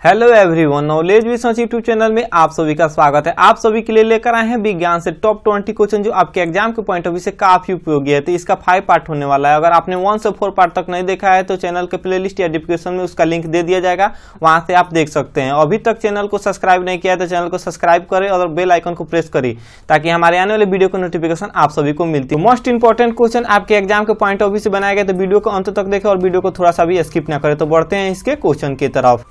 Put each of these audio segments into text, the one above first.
Hello everyone, knowledge with संच YouTube channel में आप सभी का स्वागत है। आप सभी के लिए लेकर आए हैं विज्ञान से टॉप 20 क्वेश्चन जो आपके एग्जाम के पॉइंट ऑफ व्यू से काफी उपयोगी है। तो इसका 5 पार्ट होने वाला है। अगर आपने 1 से 4 पार्ट तक नहीं देखा है तो चैनल के प्लेलिस्ट या डिस्क्रिप्शन में उसका लिंक दे दिया जाएगा, वहां से आप देख सकते हैं। अभी तक चैनल को सब्सक्राइब नहीं किया है तो चैनल को सब्सक्राइब करें और बेल आइकन को प्रेस करें ताकि हमारे आने वाले वीडियो की नोटिफिकेशन आप सभी को मिलती है। मोस्ट इंपॉर्टेंट क्वेश्चन आपके एग्जाम के पॉइंट ऑफ व्यू से बनाया गया, तो वीडियो को अंत तक देखें और वीडियो को थोड़ा सा भी स्किप ना करें। तो बढ़ते हैं इसके क्वेश्चन की तरफ।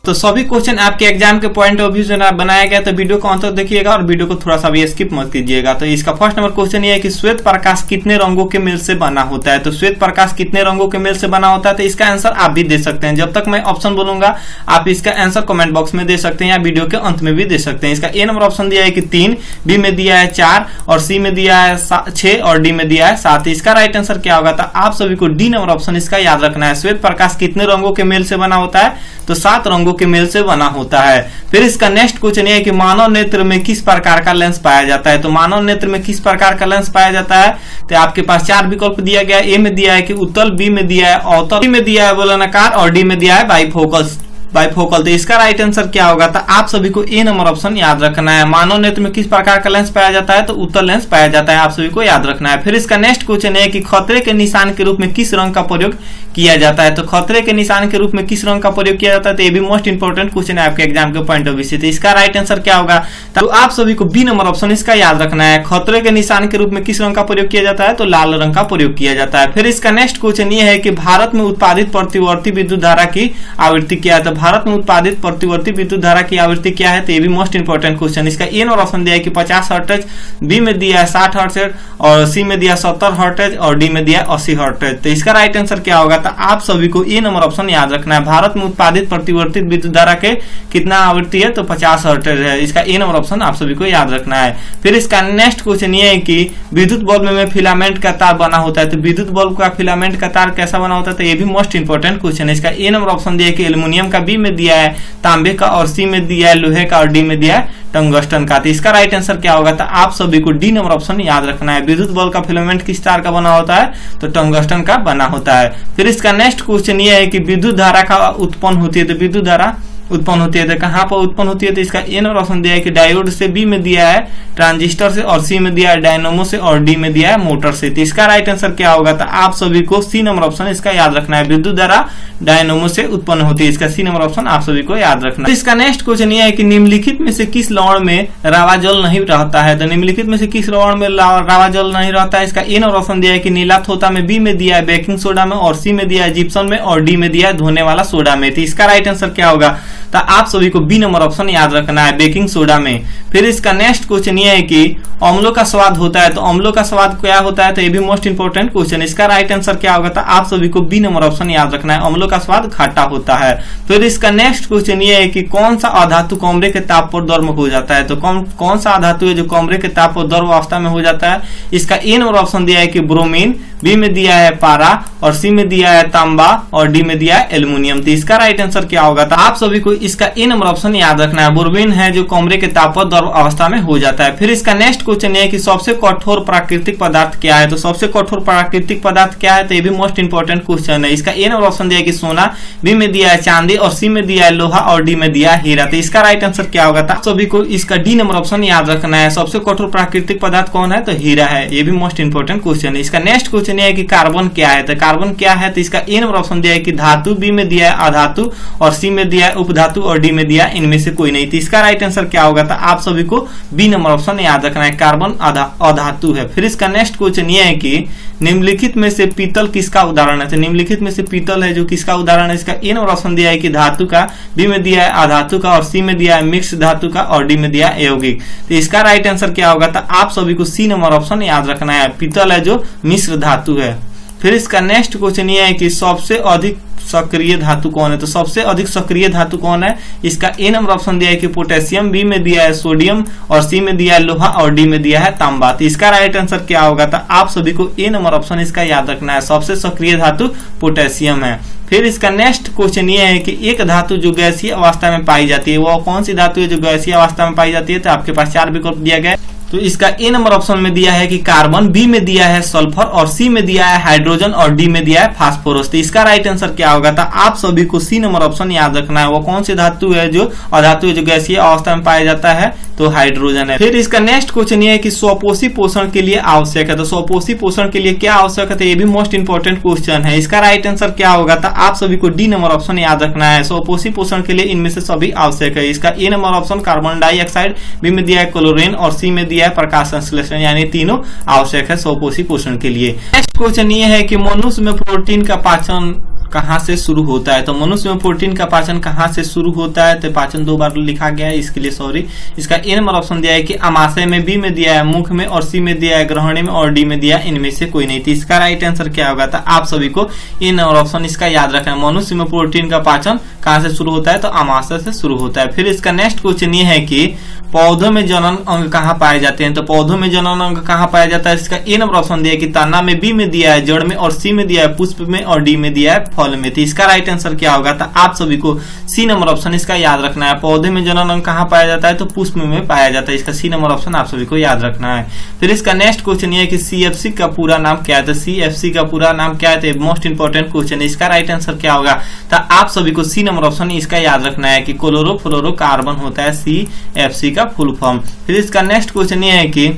तो सभी क्वेश्चन आपके एग्जाम के पॉइंट ऑफ व्यू से बनाया गया, तो वीडियो को अंत तक देखिएगा और वीडियो को थोड़ा सा भी स्किप मत कीजिएगा। तो इसका फर्स्ट नंबर क्वेश्चन ये है कि श्वेत प्रकाश कितने रंगों के मेल से बना होता है। तो श्वेत प्रकाश कितने रंगों के मेल से बना होता है, तो इसका आंसर आप भी दे सकते हैं। जब तक मैं ऑप्शन बोलूंगा आप इसका आंसर कमेंट बॉक्स में दे सकते हैं या वीडियो के अंत में भी दे सकते हैं। इसका ए नंबर ऑप्शन दिया है कि 3, बी में दिया है 4 और सी में दिया है 6 और डी में दिया है 7। इसका राइट आंसर क्या होगा, तो आप सभी को डी नंबर ऑप्शन इसका याद रखना है। श्वेत प्रकाश कितने रंगों के मेल से बना होता है, तो 7 रंगों के मेल से बना होता है। फिर इसका नेक्स्ट क्वेश्चन ये है कि मानव नेत्र में किस प्रकार का लेंस पाया जाता है। तो मानव नेत्र में किस प्रकार का लेंस पाया जाता है, तो आपके पास 4 विकल्प दिया गया है। ए में दिया है कि उत्तल, बी में दिया है अवतल, सी में दिया है बेलनाकार और डी में दिया है बाइफोकल। तो इसका राइट आंसर क्या होगा, तो आप सभी को ए नंबर ऑप्शन याद रखना है। मानव नेत्र में किस प्रकार का लेंस पाया जाता है, तो उत्तल लेंस पाया जाता है, आप सभी को याद रखना है। फिर इसका नेक्स्ट क्वेश्चन है कि खतरे के निशान के रूप में किस रंग का प्रयोग किया जाता है। तो खतरे के निशान के रूप में किस रंग का प्रयोग किया जाता है, तो ये भी मोस्ट इंपोर्टेंट क्वेश्चन है आपके एग्जाम के पॉइंट ऑफ व्यू से। तो इसका राइट आंसर क्या होगा, तो आप सभी को बी नंबर ऑप्शन इसका याद रखना है। खतरे के निशान के रूप में किस रंग का प्रयोग किया जाता है, तो लाल रंग का प्रयोग किया जाता है। फिर इसका नेक्स्ट क्वेश्चन ये है कि भारत में उत्पादित प्रतिवर्ती विद्युत धारा की आवृत्ति क्या है। तो भारत में उत्पादित प्रतिवर्ती विद्युत धारा की आवृत्ति क्या है, तो ये भी मोस्ट इंपोर्टेंट क्वेश्चन। इसका ए नंबर ऑप्शन दिया है कि 50 हर्ट्ज, बी में दिया है 60 हर्ट्ज और सी में दिया 70 हर्ट्ज और डी में दिया 80 हर्ट्ज। तो इसका राइट आंसर क्या होगा, तो आप सभी को ए नंबर ऑप्शन याद रखना है। भारत में उत्पादित प्रतिवर्तित विद्युत धारा के कितना आवृत्ति है, तो 50 हर्ट्ज है। इसका ए नंबर ऑप्शन आप सभी को याद रखना है। फिर इसका नेक्स्ट क्वेश्चन ये है कि विद्युत बल्ब में फिलामेंट का तार बना होता है। तो विद्युत बल्ब का फिलामेंट का तार कैसा बना होता है, तो ये भी मोस्ट इंपोर्टेंट क्वेश्चन है। इसका ए नंबर ऑप्शन दिया है कि एल्युमिनियम का, बी में दिया है तांबे का और सी में दिया है लोहे का और डी में दिया है टंगस्टन का। तो इसका राइट आंसर क्या होगा, तो आप सभी को डी नंबर ऑप्शन याद रखना है। विद्युत बल्ब का फिलामेंट किस तार का बना होता है, तो टंगस्टन का बना होता है। फिर इसका नेक्स्ट क्वेश्चन ये है कि विद्युत धारा का उत्पन्न होती है। तो विद्युत धारा उत्पन्न होती है तो कहां पर उत्पन्न होती है, तो इसका ए नंबर ऑप्शन दिया है कि डायोड से, बी में दिया है ट्रांजिस्टर से और सी में दिया है डायनेमो से और डी में दिया है मोटर से। तो इसका राइट आंसर क्या होगा, तो आप सभी को सी नंबर ऑप्शन इसका याद रखना है। विद्युत धारा डायनेमो से उत्पन्न होती है, इसका सी नंबर ऑप्शन आप सभी को याद रखना है। इसका नेक्स्ट क्वेश्चन ये है कि निम्नलिखित में से किस लवण में रावा जल नहीं रहता है। तो निम्नलिखित में से किस लवण में रावा जल नहीं रहता है, इसका ए नंबर ऑप्शन दिया है कि नीला थोथा में, बी में दिया है बेकिंग सोडा में और सी में दिया है जिप्सम में और डी में दिया है धोने वाला सोडा में। तो इसका राइट आंसर क्या होगा, तो आप सभी को बी नंबर ऑप्शन याद रखना है, बेकिंग सोडा में। फिर इसका नेक्स्ट क्वेश्चन ये है कि अम्लों का स्वाद होता है। तो अम्लों का स्वाद क्या होता है, तो ये भी मोस्ट इंपोर्टेंट क्वेश्चन। इसका राइट आंसर क्या होगा, तो आप सभी को बी नंबर ऑप्शन याद रखना है, अम्लों का स्वाद खट्टा होता है। फिर इसका नेक्स्ट क्वेश्चन ये है कि कौन सा अधातु कमरे के ताप पर द्रव हो जाता है। तो कौन सा अधातु है जो कमरे के ताप पर द्रव अवस्था में हो जाता है। इसका ए नंबर ऑप्शन दिया है कि ब्रोमीन, बी में दिया है पारा और सी में दिया है तांबा और डी में दिया है एल्युमिनियम। तो इसका राइट आंसर क्या होगा, तो आप सभी को इसका ए नंबर ऑप्शन याद रखना है, ब्रोमीन है जो कमरे के ताप पर द्रव अवस्था में हो जाता है। फिर इसका नेक्स्ट क्वेश्चन है कि सबसे कठोर प्राकृतिक पदार्थ क्या है। तो सबसे कठोर प्राकृतिक पदार्थ क्या है, तो ये भी मोस्ट इंपोर्टेंट क्वेश्चन है। इसका ए नंबर ऑप्शन दिया है कि सोना, बी में दिया है चांदी और सी में दिया है लोहा और डी में दिया है हीरा। तो इसका राइट आंसर क्या होगा, तो आप सभी को इसका डी नंबर ऑप्शन याद रखना है। सबसे कठोर प्राकृतिक पदार्थ कौन है, तो हीरा है, ये भी मोस्ट इंपोर्टेंट क्वेश्चन है। इसका नेक्स्ट क्वेश्चन है कि कार्बन क्या है। तो कार्बन क्या है, तो इसका ए नंबर ऑप्शन दिया है कि धातु, बी में दिया है अधातु और सी में दिया है उपधातु और डी में दिया है इनमें से कोई नहीं। तो इसका राइट आंसर क्या होगा, तो आप सभी को बी नंबर ऑप्शन याद रखना है, कार्बन अधातु है। फिर इसका नेक्स्ट क्वेश्चन ये है कि निम्नलिखित में से पीतल किसका उदाहरण है। तो निम्नलिखित में से पीतल है जो किसका उदाहरण है। इसका ए नंबर ऑप्शन दिया है कि धातु का, बी में दिया है अधातु का और सी में दिया है मिक्स धातु का और डी में दिया है यौगिक। तो इसका राइट आंसर क्या होगा, तो आप सभी को सी नंबर ऑप्शन याद रखना है, पीतल है जो मिश्र धातु है। फिर इसका नेक्स्ट क्वेश्चन ये है कि सबसे अधिक सक्रिय धातु कौन है। तो सबसे अधिक सक्रिय धातु कौन है, इसका ए नंबर ऑप्शन दिया है कि पोटेशियम, बी में दिया है सोडियम और सी में दिया है लोहा और डी में दिया है तांबा। तो इसका राइट आंसर क्या होगा, तो आप सभी को ए नंबर ऑप्शन इसका याद रखना है, सबसे सक्रिय धातु पोटेशियम है। फिर इसका नेक्स्ट क्वेश्चन ये है कि एक धातु जो गैसीय अवस्था में पाई जाती है, वो कौन सी धातु है जो गैसीय अवस्था में पाई जाती है। तो आपके पास 4 विकल्प दिया गया है। तो इसका ए नंबर ऑप्शन में दिया है कि कार्बन, बी में दिया है सल्फर और सी में दिया है हाइड्रोजन और डी में दिया है फास्फोरस। तो इसका राइट आंसर क्या होगा? तो आप सभी को सी नंबर ऑप्शन याद रखना है। वो कौन सी धातु है जो अधातु है जो गैसीय अवस्था में पाया जाता है? तो हाइड्रोजन है। फिर इसका नेक्स्ट क्वेश्चन ये है कि स्वपोषी पोषण के लिए आवश्यक है। तो स्वपोषी पोषण के लिए क्या आवश्यक है? तो ये भी मोस्ट इंपोर्टेंट क्वेश्चन है। इसका राइट आंसर क्या होगा? तो आप सभी को डी नंबर ऑप्शन याद रखना है। स्वपोषी पोषण के लिए इनमें से सभी आवश्यक है। इसका A number option carbon dioxide, B में दिया है क्लोरीन और सी में दिया है प्रकाश संश्लेषण, यानी तीनों आवश्यक है स्वपोषी पोषण के लिए। नेक्स्ट क्वेश्चन ये है कि मनुष्य में प्रोटीन का पाचन कहां से शुरू होता है? तो मनुष्य में प्रोटीन का पाचन कहां से शुरू होता है? तो पाचन दो बार लिखा गया है, इसके लिए सॉरी। इसका ए नंबर ऑप्शन दिया है कि आमाशय में, बी में दिया है मुख में और सी में दिया है ग्रहणी में और डी में दिया है इनमें से कोई नहीं। तो इसका राइट आंसर क्या होगा? तो आप सभी को ए नंबर ऑप्शन इसका याद रखना है। मनुष्य में प्रोटीन का पाचन कहां से शुरू होता है? तो आमाशय से शुरू होता है। फिर इसका नेक्स्ट क्वेश्चन ये है कि पौधों में जनन अंग कहां पाए जाते हैं? तो पौधों में जनन अंग कहां पाया जाता है? इसका ए नंबर ऑप्शन दिया है कि तना में, बी में दिया है जड़ में और सी में दिया है पुष्प में और डी में दिया है फल में। तो इसका राइट आंसर क्या होगा? तो आप सभी को सी नंबर ऑप्शन इसका याद रखना है। पौधे में जनन अंग कहां पाया जाता है? तो पुष्प में पाया जाता है। इसका सी नंबर ऑप्शन आप सभी को याद रखना है। फिर इसका नेक्स्ट क्वेश्चन ये है कि सीएफसी का पूरा नाम क्या है? तो सीएफसी का पूरा नाम क्या है? तो मोस्ट इंपोर्टेंट क्वेश्चन है। इसका राइट आंसर क्या होगा? तो आप सभी को सी नंबर ऑप्शन इसका याद रखना है कि क्लोरोफ्लोरोकार्बन होता है सीएफसी का फुल फॉर्म। फिर इसका नेक्स्ट क्वेश्चन ये है कि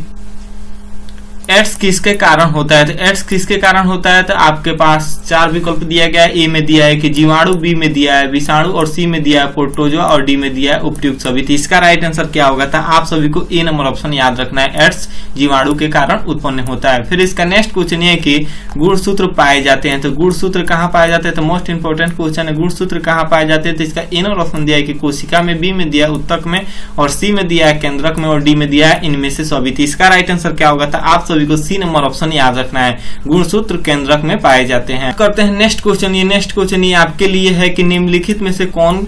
एड्स किसके कारण होता है? तो एड्स किसके कारण होता है? तो आपके पास चार विकल्प दिया गया है। ए में दिया है कि जीवाणु, बी में दिया है विषाणु और सी में दिया है प्रोटोजोआ और डी में दिया है उपयुक्त सभी। तो इसका राइट आंसर क्या होगा? तो आप सभी को ए नंबर ऑप्शन याद रखना है। एड्स जीवाणु के कारण उत्पन्न होता है। फिर इसका नेक्स्ट क्वेश्चन ये है कि गुणसूत्र पाए जाते हैं। तो गुणसूत्र कहाँ पाए जाते हैं? तो मोस्ट इंपोर्टेंट क्वेश्चन है, गुणसूत्र कहाँ पाए जाते हैं? तो इसका ए नंबर ऑप्शन दिया है कि कोशिका में, बी में दिया है उत्तक में और सी में दिया है केंद्रक में और डी में दिया है इनमें से सभी। तो इसका राइट आंसर क्या होगा? तो आप सभी को सी नंबर ऑप्शन याद रखना है। गुणसूत्र केंद्रक में पाए जाते हैं। करते हैं नेक्स्ट क्वेश्चन। ये नेक्स्ट क्वेश्चन ये आपके लिए है कि निम्नलिखित में से कौन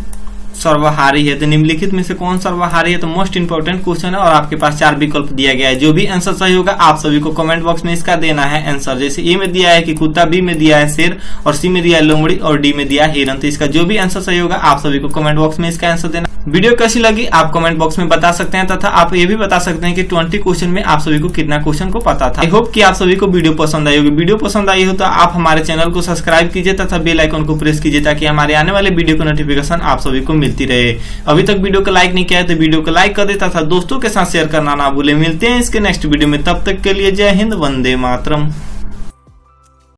सर्वहारी है? तो निम्नलिखित में से कौन सर्वहारी है? तो मोस्ट इंपोर्टेंट क्वेश्चन है और आपके पास चार विकल्प दिया गया है। जो भी आंसर सही होगा आप सभी को कमेंट बॉक्स में इसका देना है आंसर। जैसे ए में दिया है कि कुत्ता, बी में दिया है शेर और सी में दिया है लोमड़ी और डी में दिया है हिरन। तो इसका जो भी आंसर सही होगा आप सभी को कमेंट बॉक्स में इसका आंसर देना। वीडियो कैसी लगी आप कमेंट बॉक्स में बता सकते हैं तथा आप ये भी बता सकते हैं कि 20 क्वेश्चन में आप सभी को कितना क्वेश्चन को पता था। आई होप कि आप सभी को वीडियो पसंद आई होगी। वीडियो पसंद आई हो तो आप हमारे चैनल को सब्सक्राइब कीजिए तथा बेल आइकन को प्रेस कीजिए ताकि हमारे आने वाले वीडियो को नोटिफिकेशन आप सभी को मिलती रहे। अभी तक वीडियो को लाइक नहीं किया है तो वीडियो को लाइक कर दे तथा दोस्तों के साथ शेयर करना ना भूले। मिलते हैं इसके नेक्स्ट वीडियो में, तब तक के लिए जय हिंद, वंदे मातरम।